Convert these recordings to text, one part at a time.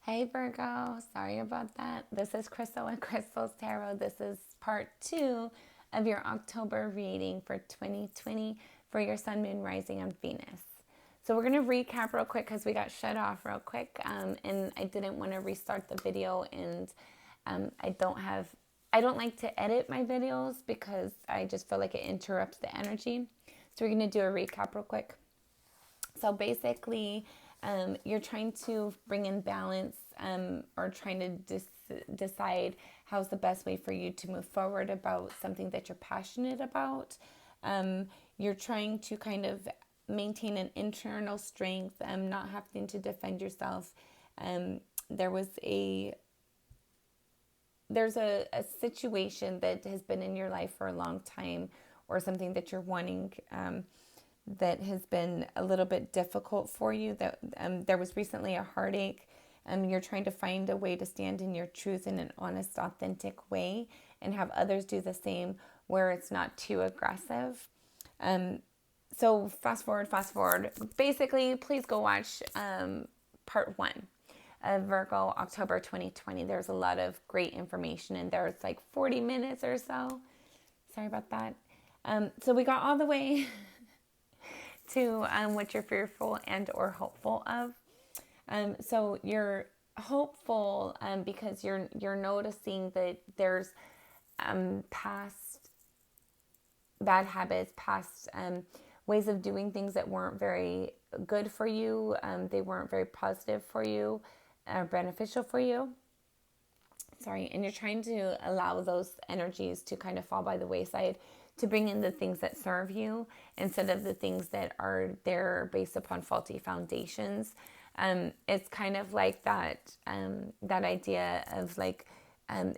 Hey Virgo, sorry about that. This is Crystal and Crystal's Tarot. This is part 2 of your October reading for 2020 for your Sun, Moon, Rising, and Venus. So we're going to recap real quick because we got shut off real quick, and I didn't want to restart the video, and I don't like to edit my videos because I just feel like it interrupts the energy. So we're going to do a recap real quick. So basically, you're trying to bring in balance, or trying to decide how's the best way for you to move forward about something that you're passionate about. You're trying to kind of maintain an internal strength, not having to defend yourself. Um, there was a there's a situation that has been in your life for a long time, or something that you're wanting, that has been a little bit difficult for you. That there was recently a heartache. You're trying to find a way to stand in your truth in an honest, authentic way, and have others do the same, where it's not too aggressive. So fast forward. Basically, please go watch part 1 of Virgo, October 2020. There's a lot of great information in there. It's like 40 minutes or so. Sorry about that. So we got all the way to what you're fearful and or hopeful of. So you're hopeful, because you're noticing that there's past bad habits, past ways of doing things that weren't very good for you. They weren't very positive for you or beneficial for you. Sorry, and you're trying to allow those energies to kind of fall by the wayside, to bring in the things that serve you instead of the things that are there based upon faulty foundations. It's kind of like that idea of like,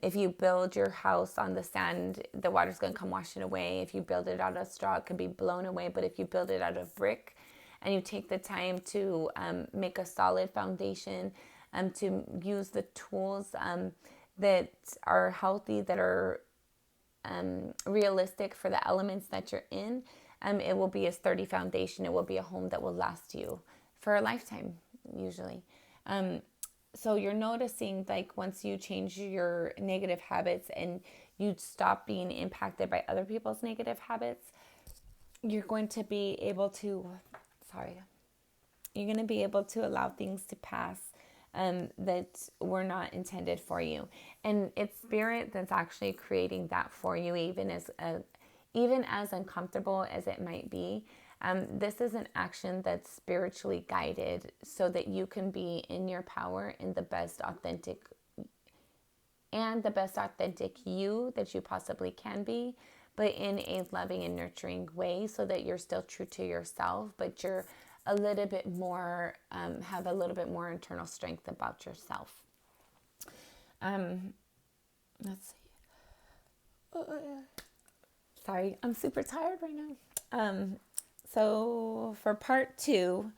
if you build your house on the sand, the water's going to come washing away. If you build it out of straw, it could be blown away. But if you build it out of brick and you take the time to make a solid foundation, to use the tools that are healthy, that are realistic for the elements that you're in, it will be a sturdy foundation. It will be a home that will last you for a lifetime, usually. So you're noticing, like, once you change your negative habits and you stop being impacted by other people's negative habits, you're going to be able to, you're going to be able to allow things to pass that were not intended for you. And it's spirit that's actually creating that for you, even as uncomfortable as it might be. This is an action that's spiritually guided so that you can be in your power in the best authentic you that you possibly can be, but in a loving and nurturing way, so that you're still true to yourself, but you're a little bit more, have a little bit more internal strength about yourself. Let's see. Sorry, I'm super tired right now. So for part 2,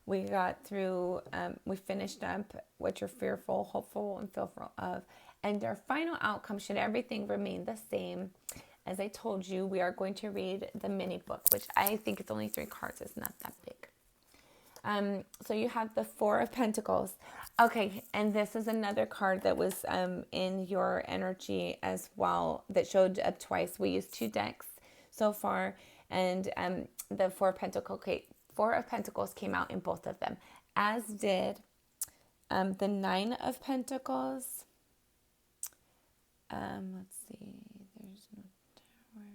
we got through, we finished up what you're fearful, hopeful, and fearful of. And our final outcome, should everything remain the same, as I told you, we are going to read the mini book, which I think it's only 3 cards. It's not that big. So you have the 4 of Pentacles. Okay, and this is another card that was in your energy as well, that showed up twice. We used 2 decks so far, and the 4 of Pentacles came out in both of them, as did the 9 of Pentacles. Let's see. There's no tower.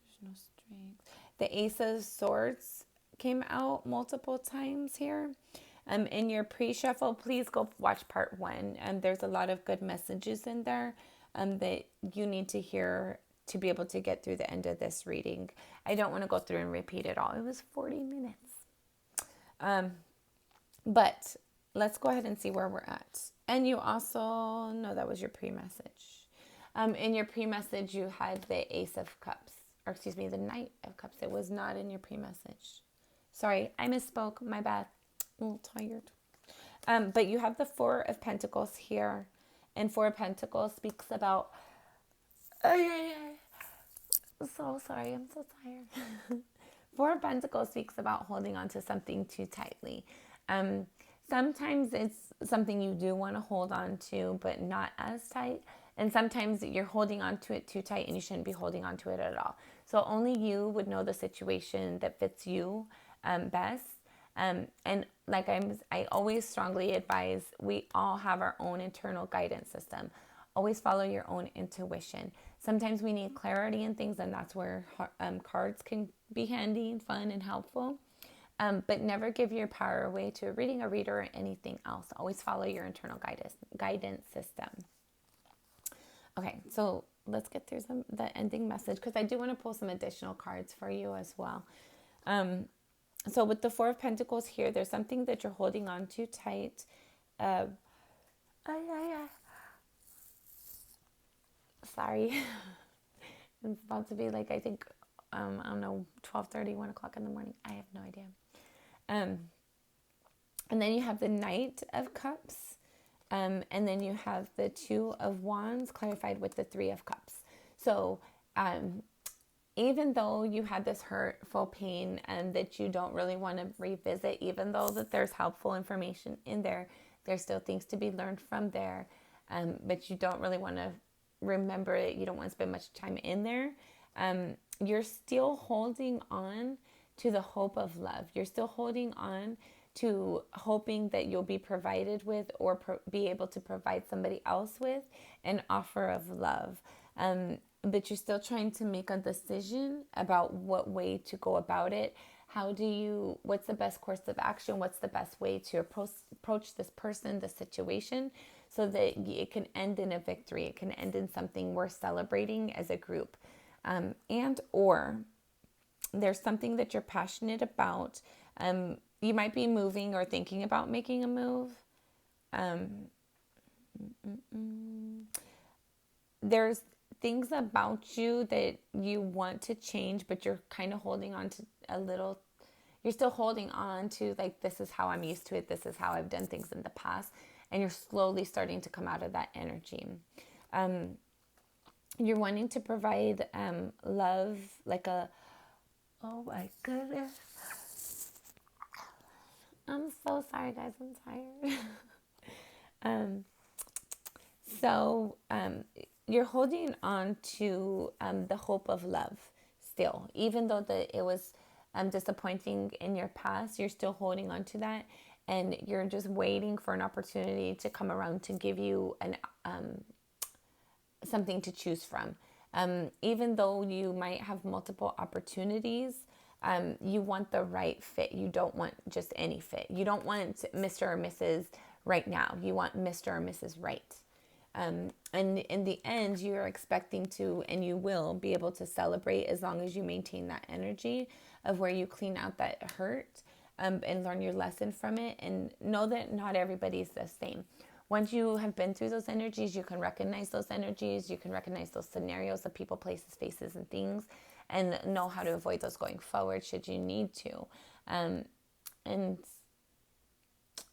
There's no strength. The Ace of Swords came out multiple times here. In your pre-shuffle, please go watch part 1. There's a lot of good messages in there that you need to hear to be able to get through the end of this reading. I don't want to go through and repeat it all. It was 40 minutes. But let's go ahead and see where we're at. And you also, no, that was your pre-message. In your pre-message, you had the Ace of Cups, or excuse me, the Knight of Cups. It was not in your pre-message. Sorry, I misspoke. My bad. I'm a little tired. But you have the 4 of Pentacles here. And 4 of Pentacles speaks about... So sorry, I'm so tired. 4 of Pentacles speaks about holding on to something too tightly. Sometimes it's something you do want to hold on to, but not as tight. And sometimes you're holding on to it too tight and you shouldn't be holding on to it at all. So only you would know the situation that fits you best. And like I always strongly advise, we all have our own internal guidance system. Always follow your own intuition. Sometimes we need clarity in things, and that's where cards can be handy and fun and helpful. But never give your power away to a reading, a reader, or anything else. Always follow your internal guidance system. Okay, so let's get through the ending message, because I do want to pull some additional cards for you as well. So with the Four of Pentacles here, there's something that you're holding on to tight. Sorry. It's about to be like, I think, I don't know, 12:30, 1 o'clock in the morning. I have no idea. And then you have the Knight of Cups. And then you have the Two of Wands clarified with the Three of Cups. So even though you had this hurtful pain and that you don't really want to revisit, even though that there's helpful information in there, there's still things to be learned from there. But you don't really want to remember it. You don't want to spend much time in there. You're still holding on to the hope of love. You're still holding on to hoping that you'll be provided with, or be able to provide somebody else with an offer of love. But you're still trying to make a decision about what way to go about it. What's the best course of action? What's the best way to approach this person, the situation, so that it can end in a victory. It can end in something worth celebrating as a group. Or there's something that you're passionate about. You might be moving or thinking about making a move. There's things about you that you want to change, but you're kind of holding on to you're still holding on to, like, this is how I'm used to it. This is how I've done things in the past. And you're slowly starting to come out of that energy. You're wanting to provide love, oh my goodness. I'm so sorry, guys. I'm tired. You're holding on to the hope of love still. Even though it was disappointing in your past, you're still holding on to that. And you're just waiting for an opportunity to come around to give you something to choose from. Even though you might have multiple opportunities, you want the right fit. You don't want just any fit. You don't want Mr. or Mrs. right now. You want Mr. or Mrs. right. And in the end, you're expecting to, and you will be able to celebrate, as long as you maintain that energy of where you clean out that hurt, and learn your lesson from it, and know that not everybody's the same. Once you have been through those energies, you can recognize those energies. You can recognize those scenarios of people, places, faces, and things, and know how to avoid those going forward should you need to. And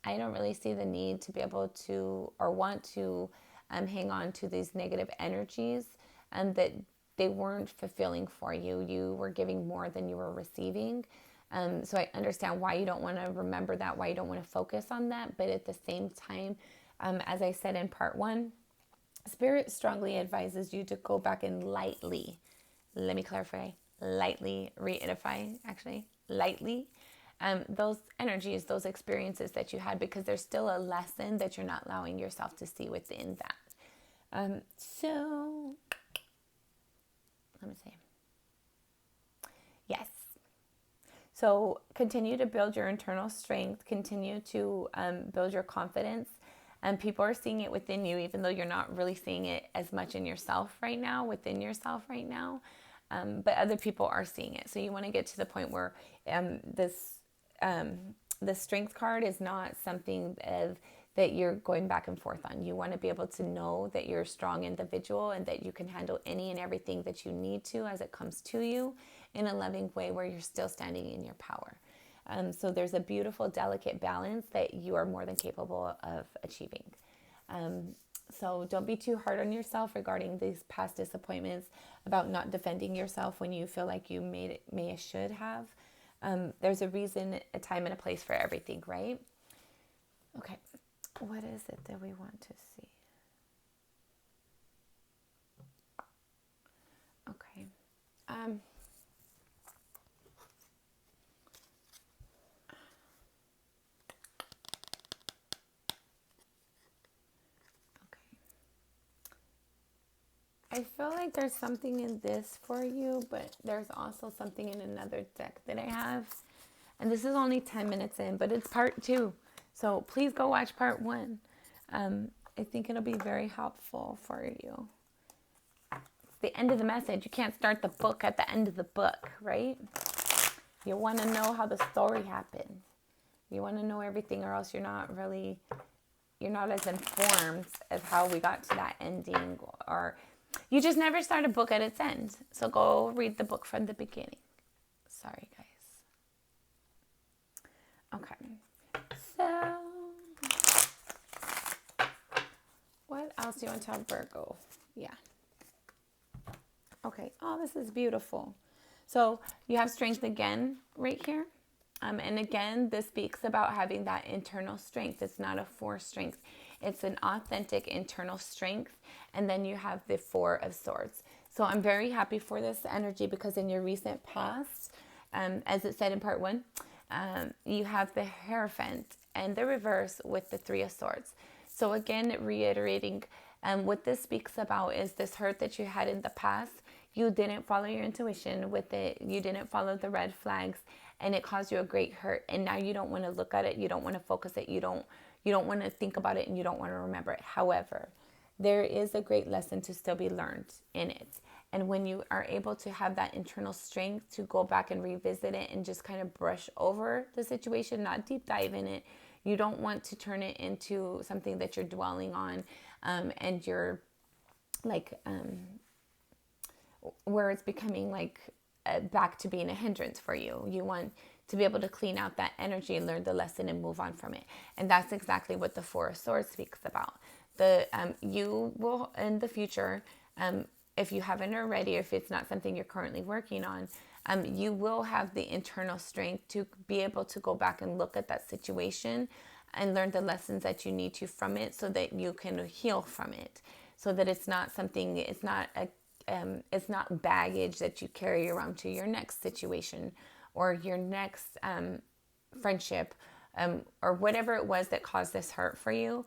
I don't really see the need to be able to, or want to, hang on to these negative energies, that they weren't fulfilling for you. You were giving more than you were receiving. So I understand why you don't want to remember that, why you don't want to focus on that. But at the same time, as I said in part 1, Spirit strongly advises you to go back and lightly, let me clarify, lightly, lightly, those energies, those experiences that you had, because there's still a lesson that you're not allowing yourself to see within that. So, let me see. Yes. So continue to build your internal strength, continue to build your confidence. And people are seeing it within you, even though you're not really seeing it as much in yourself right now, within yourself right now. But other people are seeing it. So you want to get to the point where the strength card is not something that you're going back and forth on. You want to be able to know that you're a strong individual and that you can handle any and everything that you need to as it comes to you in a loving way, where you're still standing in your power. So there's a beautiful, delicate balance that you are more than capable of achieving. So don't be too hard on yourself regarding these past disappointments, about not defending yourself when you feel like you should have. There's a reason, a time, and a place for everything, right? Okay, what is it that we want to see? Okay. Um, okay. I feel like there's something in this for you, but there's also something in another deck that I have. And this is only 10 minutes in, but it's part 2. So please go watch part 1. I think it'll be very helpful for you. It's the end of the message. You can't start the book at the end of the book, right? You want to know how the story happened. You want to know everything, or else you're not as informed as how we got to that ending, or you just never start a book at its end. So go read the book from the beginning. Sorry, guys. Okay. So, what else do you want to tell Virgo? Yeah. Okay. Oh, this is beautiful. So you have strength again right here. And again, this speaks about having that internal strength. It's not a forced strength. It's an authentic internal strength. And then you have the 4 of Swords. So I'm very happy for this energy, because in your recent past, as it said in part 1, you have the Hierophant and the reverse with the 3 of Swords. So again, reiterating, what this speaks about is this hurt that you had in the past. You didn't follow your intuition with it. You didn't follow the red flags, and it caused you a great hurt. And now you don't want to look at it. You don't want to focus it. You don't want to think about it, and you don't want to remember it. However, there is a great lesson to still be learned in it. And when you are able to have that internal strength to go back and revisit it and just kind of brush over the situation, not deep dive in it, you don't want to turn it into something that you're dwelling on, and you're like, where it's becoming like back to being a hindrance for you. You want to be able to clean out that energy and learn the lesson and move on from it. And that's exactly what the 4 of Swords speaks about. You will, in the future, if you haven't already, or if it's not something you're currently working on, you will have the internal strength to be able to go back and look at that situation and learn the lessons that you need to from it, so that you can heal from it, so that it's not baggage that you carry around to your next situation or your next friendship, or whatever it was that caused this hurt for you.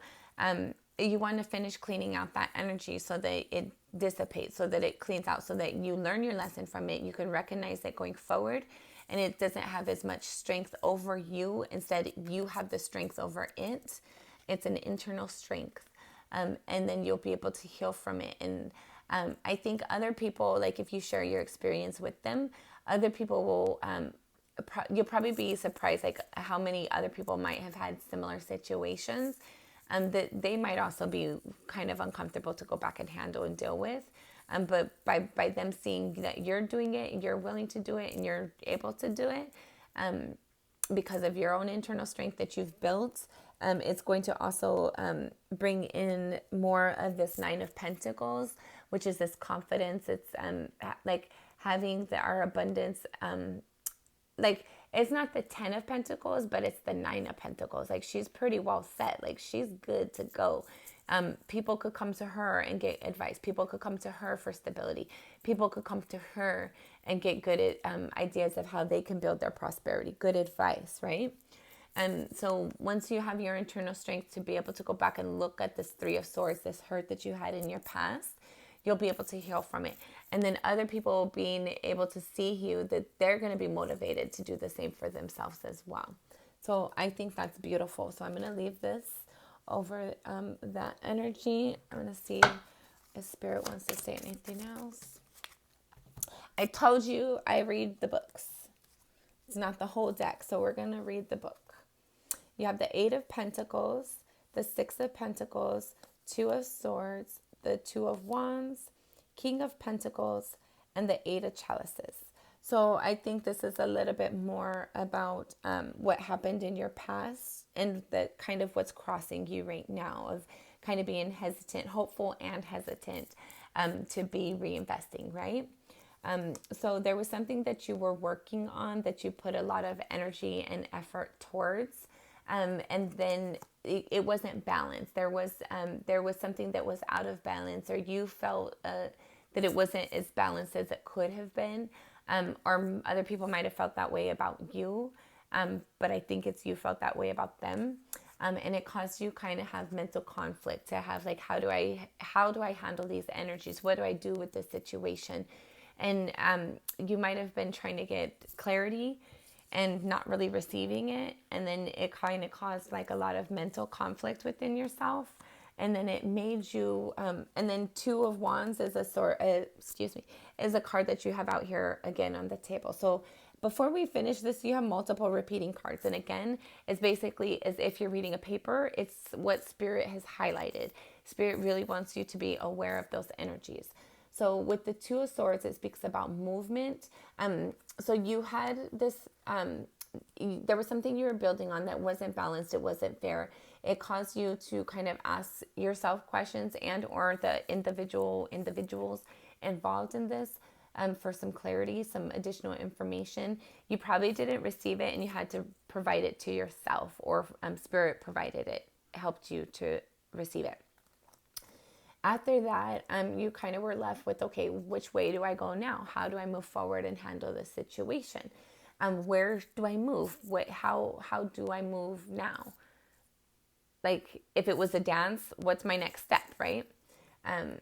You want to finish cleaning out that energy so that it dissipates, so that it cleans out, so that you learn your lesson from it. You can recognize it going forward, and it doesn't have as much strength over you. Instead, you have the strength over it. It's an internal strength. And then you'll be able to heal from it. And I think other people, like if you share your experience with them, other people will, you'll probably be surprised like how many other people might have had similar situations, that they might also be kind of uncomfortable to go back and handle and deal with. But by them seeing that you're doing it, you're willing to do it, and you're able to do it, because of your own internal strength that you've built, it's going to also bring in more of this 9 of Pentacles, which is this confidence. It's like having our abundance, like it's not the 10 of Pentacles, but it's the 9 of Pentacles. Like she's pretty well set. Like she's good to go. People could come to her and get advice. People could come to her for stability. People could come to her and get good ideas of how they can build their prosperity. Good advice, right? And so once you have your internal strength to be able to go back and look at this 3 of Swords, this hurt that you had in your past, you'll be able to heal from it. And then other people being able to see you, that they're going to be motivated to do the same for themselves as well. So I think that's beautiful. So I'm going to leave this over that energy. I'm going to see if Spirit wants to say anything else. I told you I read the books. It's not the whole deck, so we're going to read the book. You have the 8 of Pentacles, the 6 of Pentacles, 2 of Swords, the 2 of Wands, King of Pentacles, and the 8 of Chalices. So I think this is a little bit more about what happened in your past and the kind of what's crossing you right now, of kind of being hesitant, hopeful and hesitant to be reinvesting, right? So there was something that you were working on that you put a lot of energy and effort towards. And then it wasn't balanced. There was something that was out of balance, or you felt that it wasn't as balanced as it could have been, or other people might have felt that way about you, but I think it's you felt that way about them, and it caused you kind of have mental conflict to have like, how do I handle these energies? What do I do with this situation? And you might have been trying to get clarity and not really receiving it, and then it kind of caused like a lot of mental conflict within yourself, and then it made you and then Two of Wands is is a card that you have out here again on the table. So before we finish this, you have multiple repeating cards, and again, it's basically as if you're reading a paper. It's what Spirit has highlighted. Spirit really wants you to be aware of those energies. So with the Two of Swords, it speaks about movement. So you had this, there was something you were building on that wasn't balanced. It wasn't fair. It caused you to kind of ask yourself questions and or the individuals involved in this for some clarity, some additional information. You probably didn't receive it and you had to provide it to yourself, or Spirit provided it, helped you to receive it. After that, you kind of were left with, okay, which way do I go now? How do I move forward and handle this situation? Where do I move? How do I move now? Like, if it was a dance, what's my next step, right? And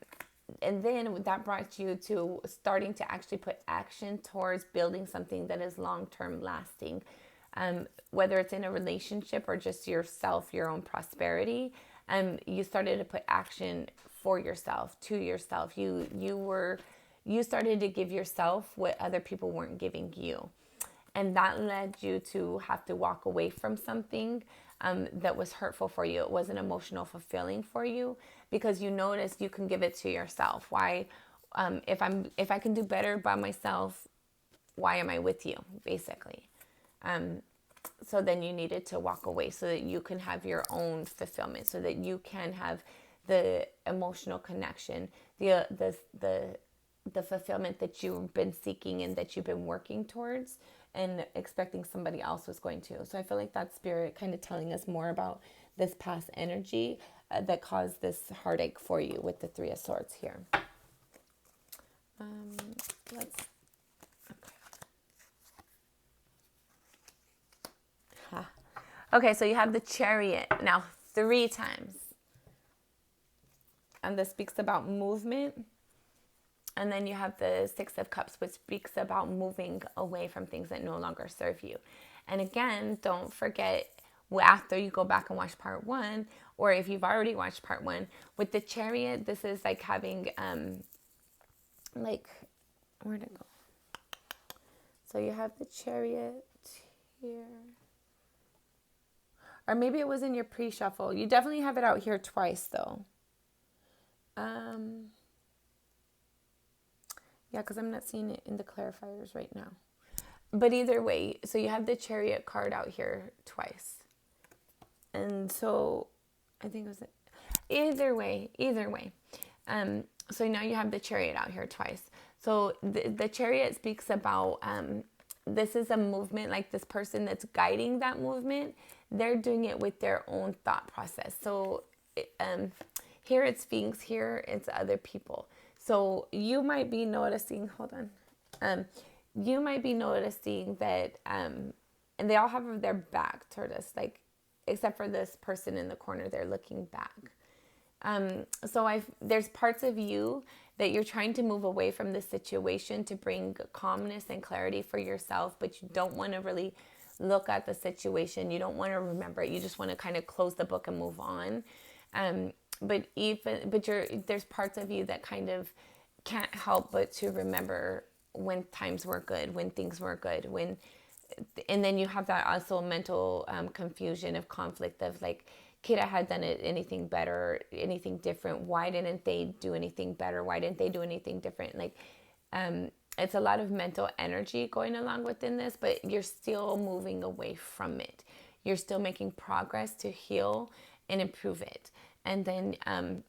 then that brought you to starting to actually put action towards building something that is long-term lasting. Whether it's in a relationship or just yourself, your own prosperity, you started to put action for yourself, to yourself. You started to give yourself what other people weren't giving you. And that led you to have to walk away from something that was hurtful for you. It wasn't emotional fulfilling for you, because you noticed you can give it to yourself. Why, if I can do better by myself, why am I with you, basically? So then you needed to walk away so that you can have your own fulfillment, so that you can have the emotional connection, the fulfillment that you've been seeking and that you've been working towards and expecting somebody else was going to. So I feel like that's Spirit kind of telling us more about this past energy that caused this heartache for you with the Three of Swords here. Okay, so you have the Chariot now 3 times. And this speaks about movement. And then you have the Six of Cups, which speaks about moving away from things that no longer serve you. And again, don't forget, after you go back and watch part 1, or if you've already watched part 1, with the Chariot, this is like having, where'd it go? So you have the Chariot here. Or maybe it was in your pre-shuffle. You definitely have it out here twice, though. Yeah, because I'm not seeing it in the clarifiers right now. But either way, so you have the Chariot card out here twice. And so I think it was either way. So now you have the Chariot out here twice. So the Chariot speaks about this is a movement, like this person that's guiding that movement, they're doing it with their own thought process. So here it's Sphinx, here it's other people. So you might be noticing, you might be noticing that, and they all have their back toward us, like, except for this person in the corner, they're looking back. So there's parts of you that you're trying to move away from this situation to bring calmness and clarity for yourself, but you don't want to really look at the situation. You don't want to remember it. You just want to kind of close the book and move on. But there's parts of you that kind of can't help but to remember when times were good, when things were good, and then you have that also mental confusion of conflict of like, could I have done anything better, anything different? Why didn't they do anything better? Why didn't they do anything different? Like, it's a lot of mental energy going along within this, but you're still moving away from it. You're still making progress to heal and improve it. And then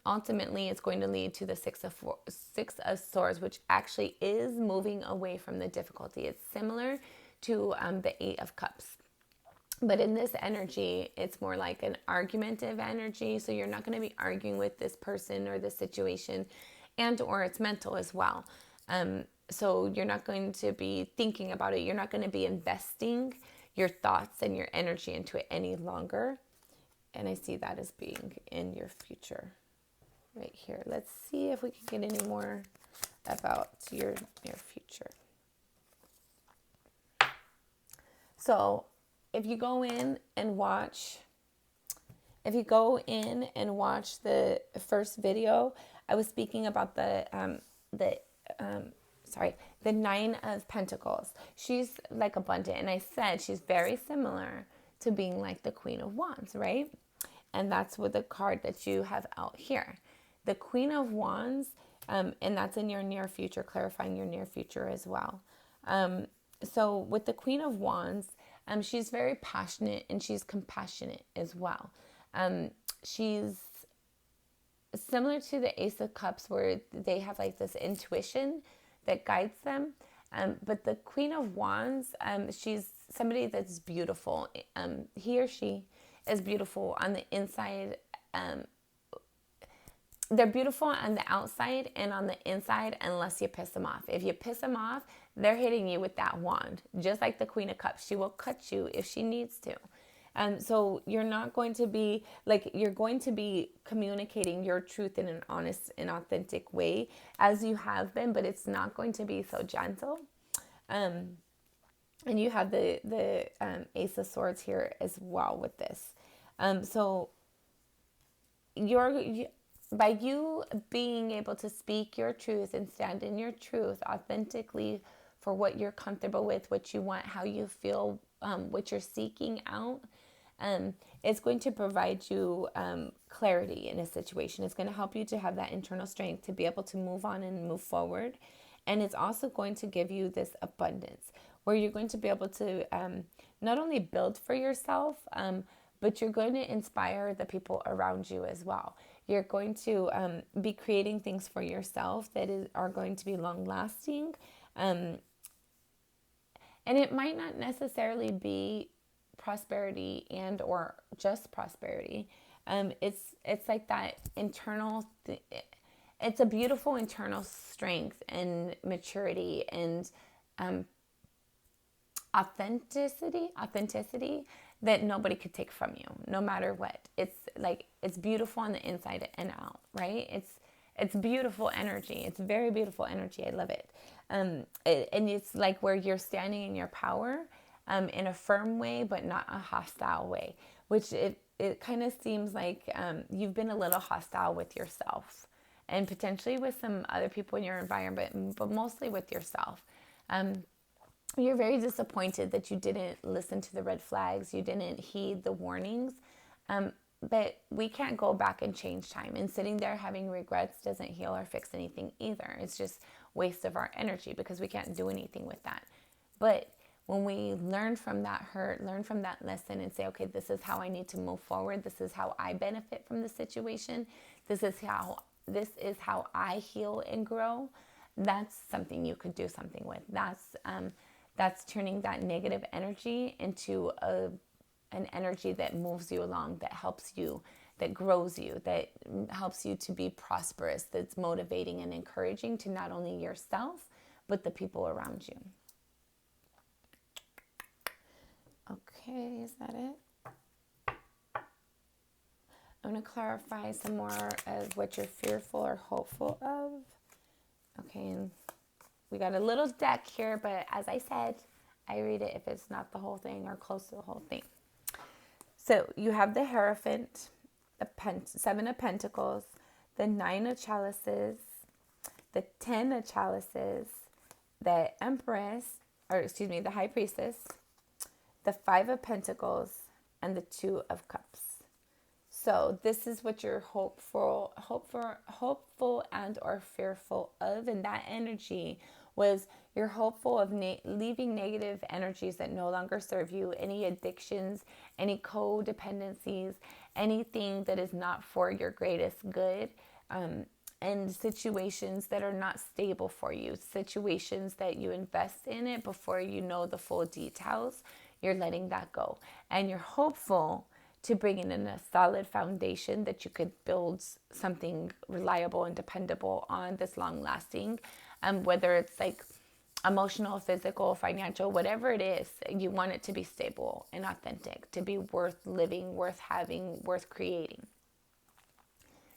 ultimately it's going to lead to the Six of Swords, which actually is moving away from the difficulty. It's similar to the Eight of Cups. But in this energy, it's more like an argumentative energy. So you're not going to be arguing with this person or this situation, and or it's mental as well. So you're not going to be thinking about it. You're not going to be investing your thoughts and your energy into it any longer. And I see that as being in your future right here. Let's see if we can get any more about your future. So if you go in and watch the first video, I was speaking about the Nine of Pentacles. She's like abundant, and I said she's very similar to being like the Queen of Wands, right? And that's with the card that you have out here, the Queen of Wands, and that's in your near future, clarifying your near future as well. So with the Queen of Wands, she's very passionate and she's compassionate as well. She's similar to the Ace of Cups, where they have like this intuition that guides them. But the Queen of Wands, she's somebody that's beautiful. He or she is beautiful on the inside. They're beautiful on the outside and on the inside, unless you piss them off. If you piss them off, they're hitting you with that wand. Just like the Queen of Cups, she will cut you if she needs to. So you're not going to be like, you're going to be communicating your truth in an honest and authentic way as you have been, but it's not going to be so gentle. And you have the Ace of Swords here as well with this. So by you being able to speak your truth and stand in your truth authentically for what you're comfortable with, what you want, how you feel, what you're seeking out, it's going to provide you clarity in a situation. It's going to help you to have that internal strength to be able to move on and move forward. And it's also going to give you this abundance where you're going to be able to not only build for yourself, but you're going to inspire the people around you as well. You're going to be creating things for yourself that are going to be long lasting. And it might not necessarily be prosperity and or just prosperity. It's like that internal, it's a beautiful internal strength and maturity and authenticity that nobody could take from you, no matter what. It's like, it's beautiful on the inside and out, right? It's beautiful energy. It's very beautiful energy. I love it. And it's like where you're standing in your power, in a firm way, but not a hostile way, which it kind of seems like you've been a little hostile with yourself and potentially with some other people in your environment, but mostly with yourself. You're very disappointed that you didn't listen to the red flags. You didn't heed the warnings. But we can't go back and change time. And sitting there having regrets doesn't heal or fix anything either. It's just waste of our energy because we can't do anything with that. But when we learn from that hurt, learn from that lesson and say, okay, this is how I need to move forward. This is how I benefit from the situation. This is how I heal and grow. That's something you could do something with. That's turning that negative energy into an energy that moves you along, that helps you, that grows you, that helps you to be prosperous, that's motivating and encouraging to not only yourself, but the people around you. Okay, is that it? I'm going to clarify some more of what you're fearful or hopeful of. Okay, and we got a little deck here, but as I said, I read it if it's not the whole thing or close to the whole thing. So you have the Hierophant, the Seven of Pentacles, the Nine of Chalices, the 10 of Chalices, the the High Priestess, the Five of Pentacles, and the Two of Cups. So this is what you're hopeful and or fearful of, and that energy was you're hopeful of leaving negative energies that no longer serve you, any addictions, any codependencies, anything that is not for your greatest good, and situations that are not stable for you, situations that you invest in it before you know the full details. you're letting that go. And you're hopeful to bring in a solid foundation that you could build something reliable and dependable on that's long lasting. Whether it's like emotional, physical, financial, whatever it is, you want it to be stable and authentic, to be worth living, worth having, worth creating.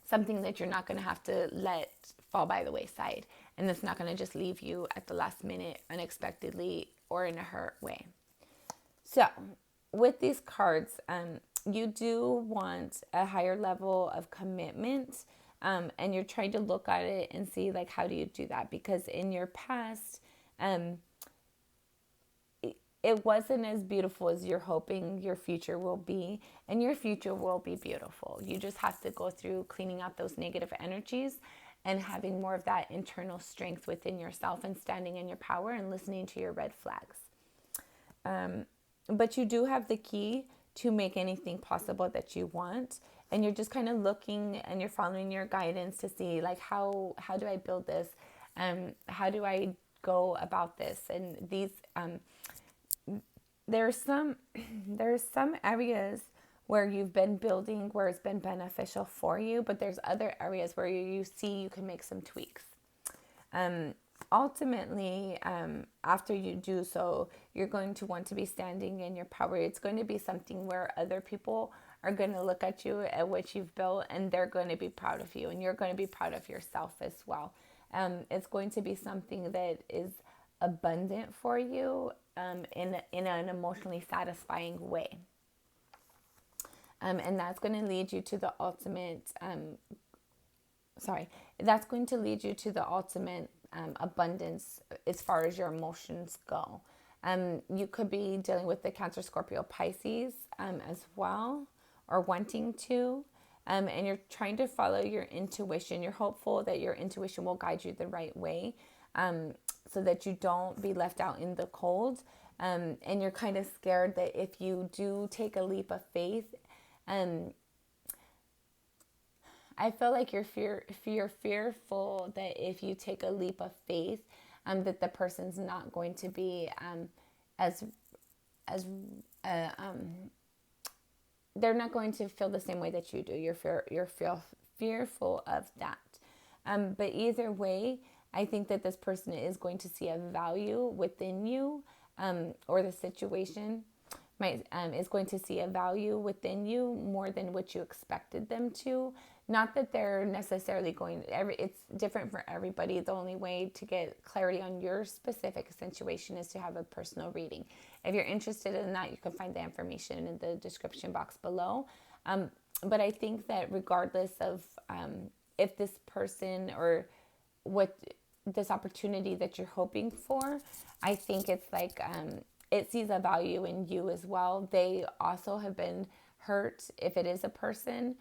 Something that you're not going to have to let fall by the wayside, and that's not going to just leave you at the last minute unexpectedly or in a hurt way. So with these cards, you do want a higher level of commitment, and you're trying to look at it and see, like, how do you do that? Because in your past, it wasn't as beautiful as you're hoping your future will be, and your future will be beautiful. You just have to go through cleaning out those negative energies and having more of that internal strength within yourself and standing in your power and listening to your red flags. But you do have the key to make anything possible that you want, and you're just kind of looking and you're following your guidance to see, like, how do I build this? How do I go about this? And these there's some areas where you've been building where it's been beneficial for you, but there's other areas where you see you can make some tweaks. Ultimately, after you do so, you're going to want to be standing in your power. It's going to be something where other people are going to look at you at what you've built, and they're going to be proud of you, and you're going to be proud of yourself as well. It's going to be something that is abundant for you, in an emotionally satisfying way. And that's going to lead you to the ultimate, that's going to lead you to the ultimate abundance as far as your emotions go. You could be dealing with the Cancer, Scorpio, Pisces as well, or wanting to. And you're trying to follow your intuition. You're hopeful that your intuition will guide you the right way, so that you don't be left out in the cold. And you're kind of scared that if you do take a leap of faith, I feel like you're fearful that if you take a leap of faith, that the person's not going to be they're not going to feel the same way that you do. You're fearful of that. But either way, I think that this person is going to see a value within you, or the situation is going to see a value within you more than what you expected them to. Not that they're necessarily it's different for everybody. The only way to get clarity on your specific situation is to have a personal reading. If you're interested in that, you can find the information in the description box below. But I think that regardless of if this person or what this opportunity that you're hoping for, I think it's like it sees a value in you as well. They also have been hurt if it is a person.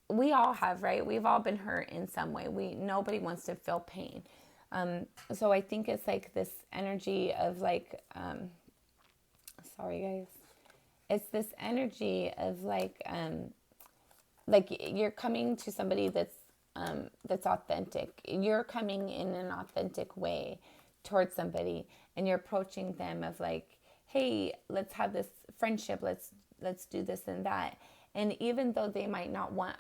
We all have, right? We've all been hurt in some way. Nobody wants to feel pain. So I think it's like this energy of like, sorry guys. It's this energy of like you're coming to somebody that's authentic. You're coming in an authentic way towards somebody, and you're approaching them of like, hey, let's have this friendship. Let's do this and that. And even though they might not want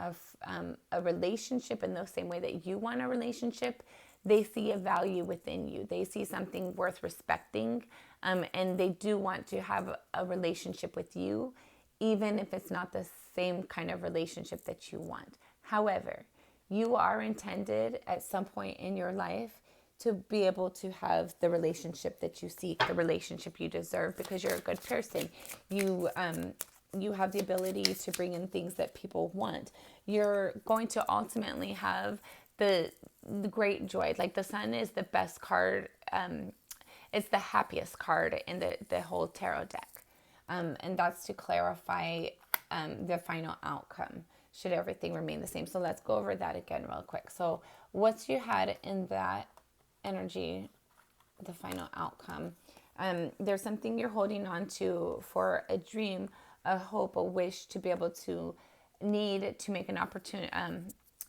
a relationship in the same way that you want a relationship, they see a value within you. They see something worth respecting, and they do want to have a relationship with you, even if it's not the same kind of relationship that you want. However, you are intended at some point in your life to be able to have the relationship that you seek, the relationship you deserve, because you're a good person. You have the ability to bring in things that people want. You're going to ultimately have the great joy. Like the Sun is the best card. It's the happiest card in the whole tarot deck. And that's to clarify the final outcome, should everything remain the same. So let's go over that again real quick. So what you had in that energy, the final outcome, there's something you're holding on to for a dream, a hope, a wish to be able to need to make an opportunity,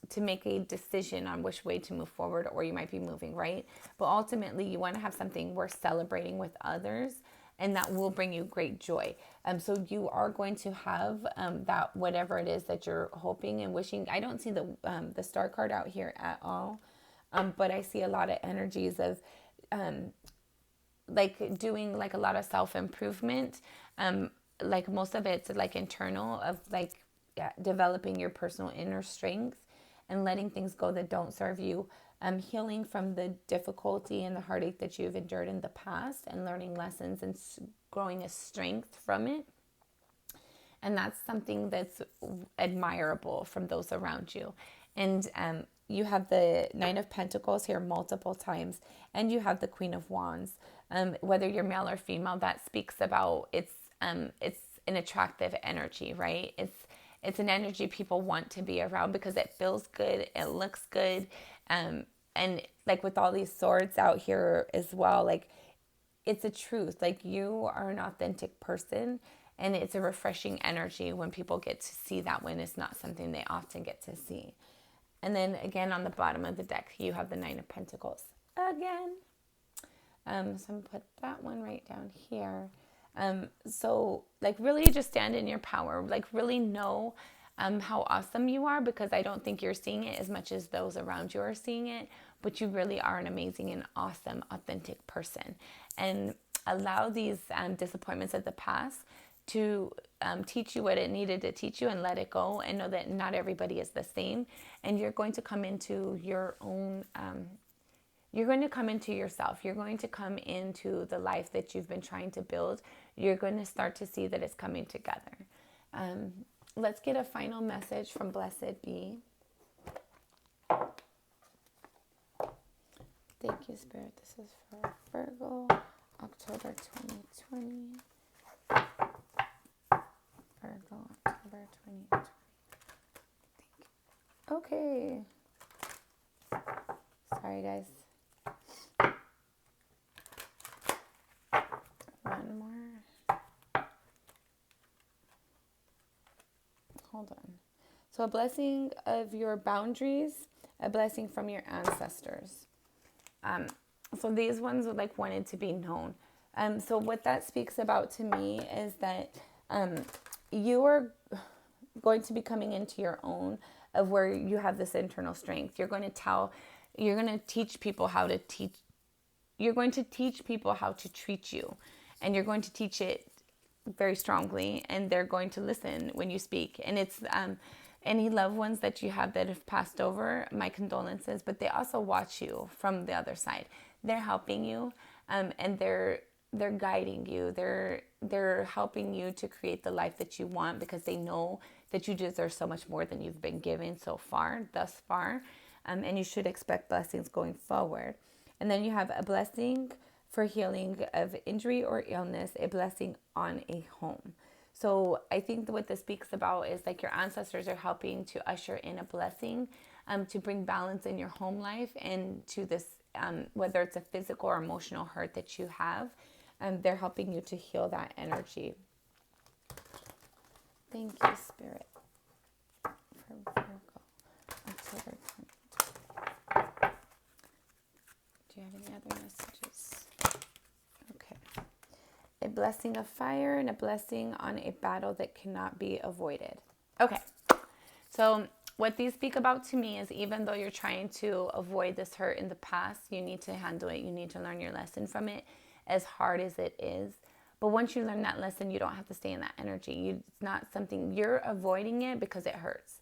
to make a decision on which way to move forward, or you might be moving, right? But ultimately you want to have something worth celebrating with others. and that will bring you great joy. So you are going to have that whatever it is that you're hoping and wishing. I don't see the star card out here at all, but I see a lot of energies of like doing like a lot of self-improvement. Like most of it's like internal of like developing your personal inner strength and letting things go that don't serve you. Healing from the difficulty and the heartache that you've endured in the past and learning lessons and growing a strength from it. And that's something that's admirable from those around you. And you have the Nine of Pentacles here multiple times, and you have the Queen of Wands. Whether you're male or female, that speaks about it's an attractive energy, right? It's an energy people want to be around because it feels good, it looks good, and like with all these swords out here as well, like it's a truth. Like you are an authentic person, and it's a refreshing energy when people get to see that, when it's not something they often get to see. And then again on the bottom of the deck, you have the Nine of Pentacles again. So I'm gonna put that one right down here. So like really just stand in your power, like really know how awesome you are, because I don't think you're seeing it as much as those around you are seeing it, but you really are an amazing and awesome, authentic person. And allow these disappointments of the past to teach you what it needed to teach you, and let it go, and know that not everybody is the same. And you're going to come into your own, you're going to come into yourself. You're going to come into the life that you've been trying to build. You're going to start to see that it's coming together. Let's get a final message from Blessed Be. Thank you, Spirit. This is for Virgo, October 2020. Virgo, October 2020. Thank you. Okay. Sorry, guys. One more. Hold on. So a blessing of your boundaries, a blessing from your ancestors. So these ones would like wanted to be known. So what that speaks about to me is that you are going to be coming into your own, of where you have this internal strength. You're going to teach people how to teach. You're going to teach people how to treat you, and you're going to teach it very strongly, and they're going to listen when you speak. And it's any loved ones that you have that have passed over, my condolences, but they also watch you from the other side. They're helping you, and they're guiding you. They're helping you to create the life that you want, because they know that you deserve so much more than you've been given thus far. And you should expect blessings going forward. And then you have a blessing for healing of injury or illness, a blessing on a home. So I think what this speaks about is like your ancestors are helping to usher in a blessing to bring balance in your home life, and to this, whether it's a physical or emotional hurt that you have, they're helping you to heal that energy. Thank you, Spirit, for Virgo, October 2020. Do you have any other messages? Okay. A blessing of fire and a blessing on a battle that cannot be avoided. Okay. So what these speak about to me is, even though you're trying to avoid this hurt in the past, you need to handle it. You need to learn your lesson from it, as hard as it is. But once you learn that lesson, you don't have to stay in that energy. It's not something you're avoiding it because it hurts.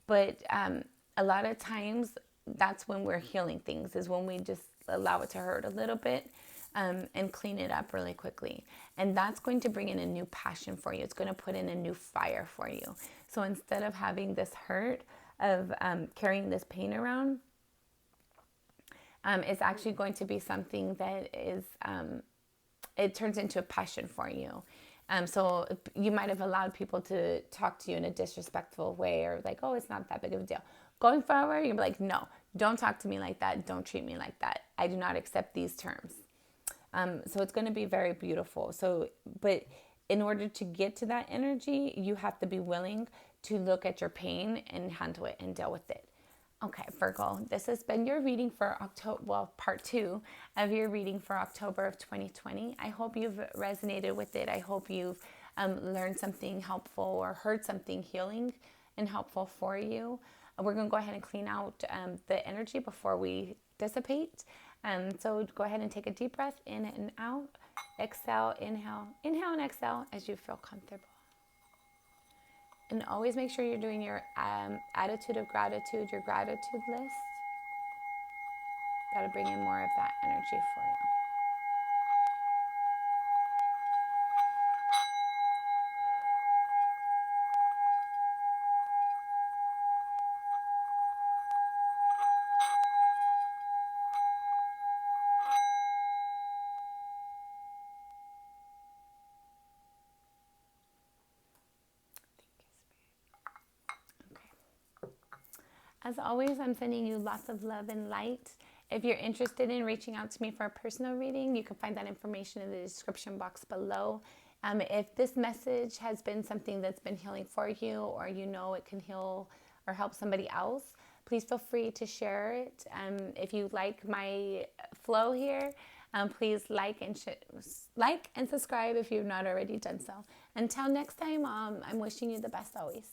But a lot of times that's when we're healing things, is when we just allow it to hurt a little bit and clean it up really quickly. And that's going to bring in a new passion for you. It's going to put in a new fire for you. So instead of having this hurt of carrying this pain around, it's actually going to be something that is, it turns into a passion for you. So you might have allowed people to talk to you in a disrespectful way, or like, oh, it's not that big of a deal. Going forward, you're like, no, don't talk to me like that. Don't treat me like that. I do not accept these terms. So it's going to be very beautiful. So, but in order to get to that energy, you have to be willing to look at your pain and handle it and deal with it. Okay, Virgo, this has been your reading for October, well, part 2 of your reading for October of 2020. I hope you've resonated with it. I hope you've learned something helpful or heard something healing and helpful for you. We're going to go ahead and clean out the energy before we dissipate. So go ahead and take a deep breath in and out. Exhale, inhale, inhale and exhale as you feel comfortable. And always make sure you're doing your attitude of gratitude, your gratitude list. Got to bring in more of that energy for you. As always, I'm sending you lots of love and light. If you're interested in reaching out to me for a personal reading, you can find that information in the description box below. If this message has been something that's been healing for you, or you know it can heal or help somebody else, please feel free to share it. If you like my flow here, please like and subscribe if you've not already done so. Until next time, I'm wishing you the best always.